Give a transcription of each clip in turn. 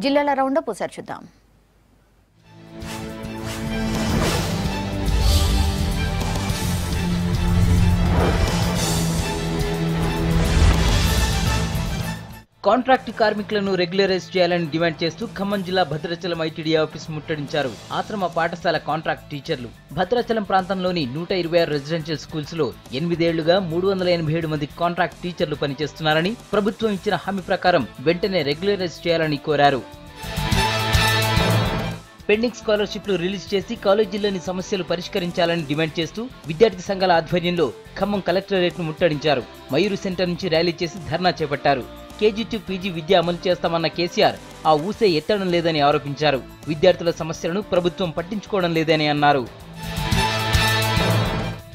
జిల్లాల రౌండప్ ఒకసారి చూద్దాం. కాంట్రాక్ట్ కార్మికులను రెగ్యులరైజ్ చేయాలని డిమాండ్ చేస్తూ ఖమ్మం జిల్లా భద్రాచలం ఐటీడీ ఆఫీస్ ముట్టడించారు ఆశ్రమ పాఠశాల కాంట్రాక్ట్ టీచర్లు. భద్రాచలం ప్రాంతంలోని 126 రెసిడెన్షియల్ స్కూల్స్ లో 8 ఏళ్లుగా 387 మంది కాంట్రాక్ట్ టీచర్లు పనిచేస్తున్నారని, ప్రభుత్వం ఇచ్చిన హామీ ప్రకారం వెంటనే రెగ్యులరైజ్ చేయాలని కోరారు. పెండింగ్ స్కాలర్షిప్లు రిలీజ్ చేసి కాలేజీల్లోని సమస్యలు పరిష్కరించాలని డిమాండ్ చేస్తూ విద్యార్థి సంఘాల ఆధ్వర్యంలో ఖమ్మం కలెక్టరేట్ను ముట్టడించారు. మయూరు సెంటర్ నుంచి ర్యాలీ చేసి ధర్నా చేపట్టారు. కేజీ టు పీజీ విద్య అమలు చేస్తామన్న కేసీఆర్ ఆ ఊసే ఎత్తడం లేదని ఆరోపించారు. విద్యార్థుల సమస్యలను ప్రభుత్వం పట్టించుకోవడం లేదని అన్నారు.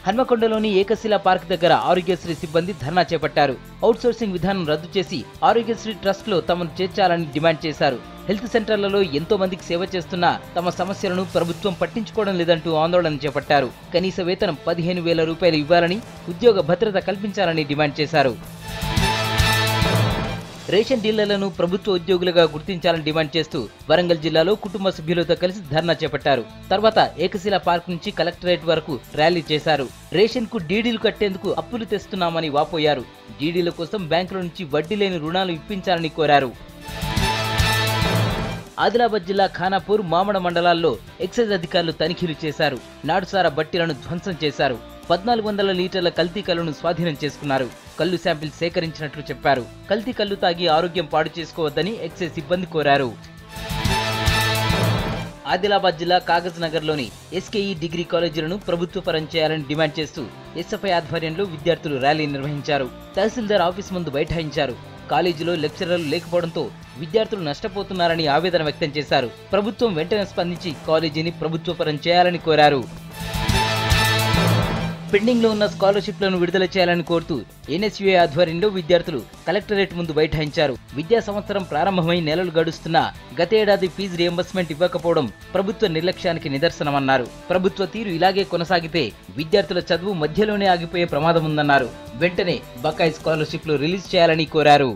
హన్మకొండలోని ఏకశిలా పార్క్ దగ్గర ఆరోగ్యశ్రీ సిబ్బంది ధర్నా చేపట్టారు. అవుట్సోర్సింగ్ విధానం రద్దు చేసి ఆరోగ్యశ్రీ ట్రస్ట్ లో తమను చేర్చాలని డిమాండ్ చేశారు. హెల్త్ సెంటర్లలో ఎంతో మందికి సేవ చేస్తున్నా తమ సమస్యలను ప్రభుత్వం పట్టించుకోవడం లేదంటూ ఆందోళన చేపట్టారు. కనీస వేతనం 15,000 రూపాయలు ఇవ్వాలని, ఉద్యోగ భద్రత కల్పించాలని డిమాండ్ చేశారు. రేషన్ డీలర్లను ప్రభుత్వ ఉద్యోగులుగా గుర్తించాలని డిమాండ్ చేస్తూ వరంగల్ జిల్లాలో కుటుంబ సభ్యులతో కలిసి ధర్నా చేపట్టారు. తర్వాత ఏకశిలా పార్క్ నుంచి కలెక్టరేట్ వరకు ర్యాలీ చేశారు. రేషన్ కు డీడీలు కట్టేందుకు అప్పులు తెస్తున్నామని వాపోయారు. డీడీల కోసం బ్యాంకుల నుంచి వడ్డీ లేని రుణాలు ఇప్పించాలని కోరారు. ఆదిలాబాద్ జిల్లా ఖానాపూర్, మామడ మండలాల్లో ఎక్సైజ్ అధికారులు తనిఖీలు చేశారు. నాడుసారా బట్టీలను ధ్వంసం చేశారు. 1400 లీటర్ల కల్తీ కల్లును స్వాధీనం చేసుకున్నారు. కల్లు శాంపిల్ సేకరించినట్లు చెప్పారు. కల్తీ కల్లు తాగి ఆరోగ్యం పాడు చేసుకోవద్దని ఎక్సైజ్ సిబ్బంది కోరారు. ఆదిలాబాద్ జిల్లా కాగజ్ నగర్లోని ఎస్కేఈ డిగ్రీ కాలేజీలను ప్రభుత్వ పరం చేయాలని డిమాండ్ చేస్తూ ఎస్ఎఫ్ఐ ఆధ్వర్యంలో విద్యార్థులు ర్యాలీ నిర్వహించారు. తహసీల్దార్ ఆఫీస్ ముందు బైఠాయించారు. కాలేజీలో లెక్చరర్లు లేకపోవడంతో విద్యార్థులు నష్టపోతున్నారని ఆవేదన వ్యక్తం చేశారు. ప్రభుత్వం వెంటనే స్పందించి కాలేజీని ప్రభుత్వ పరం చేయాలని కోరారు. పెండింగ్ లో ఉన్న స్కాలర్షిప్లను విడుదల చేయాలని కోరుతూ ఎన్ఎస్యుఏ ఆధ్వర్యంలో విద్యార్థులు కలెక్టరేట్ ముందు బైఠాయించారు. విద్యా సంవత్సరం ప్రారంభమై నెలలు గడుస్తున్నా గతేడాది ఫీజు రియంబర్స్మెంట్ ఇవ్వకపోవడం ప్రభుత్వ నిర్లక్ష్యానికి నిదర్శనమన్నారు. ప్రభుత్వ తీరు ఇలాగే కొనసాగితే విద్యార్థుల చదువు మధ్యలోనే ఆగిపోయే ప్రమాదం ఉందన్నారు. వెంటనే బకాయి స్కాలర్షిప్లు రిలీజ్ చేయాలని కోరారు.